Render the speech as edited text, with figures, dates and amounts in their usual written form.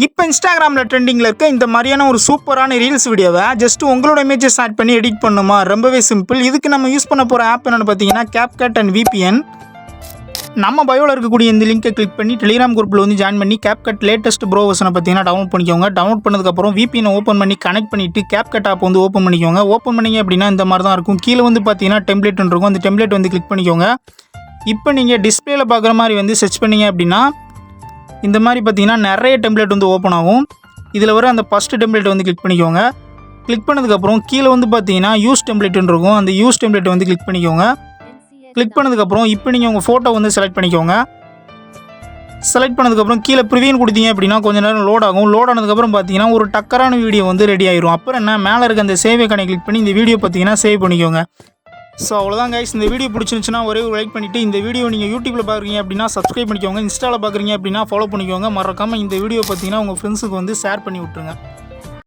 இப்போ இன்ஸ்டாகிராமில் ட்ரெண்டிங்கில் இருக்க இந்த மாதிரியான ஒரு சூப்பரான ரீல்ஸ் வீடியோவை ஜஸ்ட் உங்களோட இமேஜஸ் ஆட் பண்ணி எடிட் பண்ணுமா? ரொம்பவே சிம்பிள். இதுக்கு நம்ம யூஸ் பண்ண போகிற ஆப் என்னென்னு பார்த்தீங்கன்னா CapCut அண்ட் VPN. நம்ம பயோவில் இருக்கக்கூடிய இந்த லிங்கை கிளிக் பண்ணி டெலிகிராம் குரூப்பில் வந்து ஜாயின் பண்ணி CapCut லேட்டஸ்ட் ப்ரோ வெர்ஷனை பார்த்தீங்கன்னா டவுன்லோட் பண்ணிக்கோங்க. டவுன்லோட் பண்ணதுக்கப்புறம் VPN ஓப்பன் பண்ணி கனெக்ட் பண்ணிவிட்டு CapCut ஆப் வந்து ஓப்பன் பண்ணிக்கோங்க. ஓப்பன் பண்ணிங்க அப்படின்னா இந்த மாதிரி தான் இருக்கும். கீழே வந்து பார்த்தீங்கன்னா டெம்ப்ளேட் இருக்கும். அந்த டெம்ப்ளேட் வந்து கிளிக் பண்ணிக்கோங்க. இப்போ நீங்கள் டிஸ்பிளேல பார்க்குற மாதிரி வந்து சர்ச் பண்ணிங்க அப்படின்னா இந்த மாதிரி பார்த்தீங்கன்னா நிறைய டெம்ப்ளேட் வந்து ஓப்பன் ஆகும். இதில் வர அந்த ஃபஸ்ட்டு டெம்ப்ளேட் வந்து கிளிக் பண்ணிக்கோங்க. கிளிக் பண்ணதுக்கப்புறம் கீழே வந்து பார்த்தீங்கன்னா யூஸ் டெம்ப்ளேட்னு இருக்கும். அந்த யூஸ் டெம்ப்ளேட் வந்து கிளிக் பண்ணிக்கோங்க. கிளிக் பண்ணதுக்கப்புறம் இப்போ நீங்கள் உங்கள் ஃபோட்டோ வந்து செலக்ட் பண்ணிக்கோங்க. செலக்ட் பண்ணதுக்கப்புறம் கீழே ப்ரிவியூன்னு கொடுத்தீங்க அப்படின்னா கொஞ்சம் நேரம் லோட் ஆகும். லோட் ஆனதுக்கப்புறம் பார்த்தீங்கன்னா ஒரு டக்கரான வீடியோ வந்து ரெடி ஆயிரும். அப்புறம் என்ன, மேலே இருக்க அந்த சேவ் ஐகானை கிளிக் பண்ணி இந்த வீடியோ பார்த்தீங்கன்னா சேவ் பண்ணிக்கோங்க. ஸோ அவ்வளோதான் கைஸ். இந்த வீடியோ பிடிச்சிருந்துச்சுன்னா ஒரே ஒரு லைக் பண்ணிவிட்டு இந்த வீடியோ நீங்கள் யூடியூப்பில் பார்க்குறீங்க அப்படின்னா சப்ஸ்கிரைப் பண்ணிக்கோங்க. இன்ஸ்டாவில் பார்க்குறீங்க அப்படின்னா ஃபாலோ பண்ணிக்கோங்க. மறக்காமல் இந்த வீடியோ பார்த்தீங்கன்னா உங்கள் ஃப்ரெண்ட்ஸுக்கு வந்து ஷேர் பண்ணி விட்ருங்க.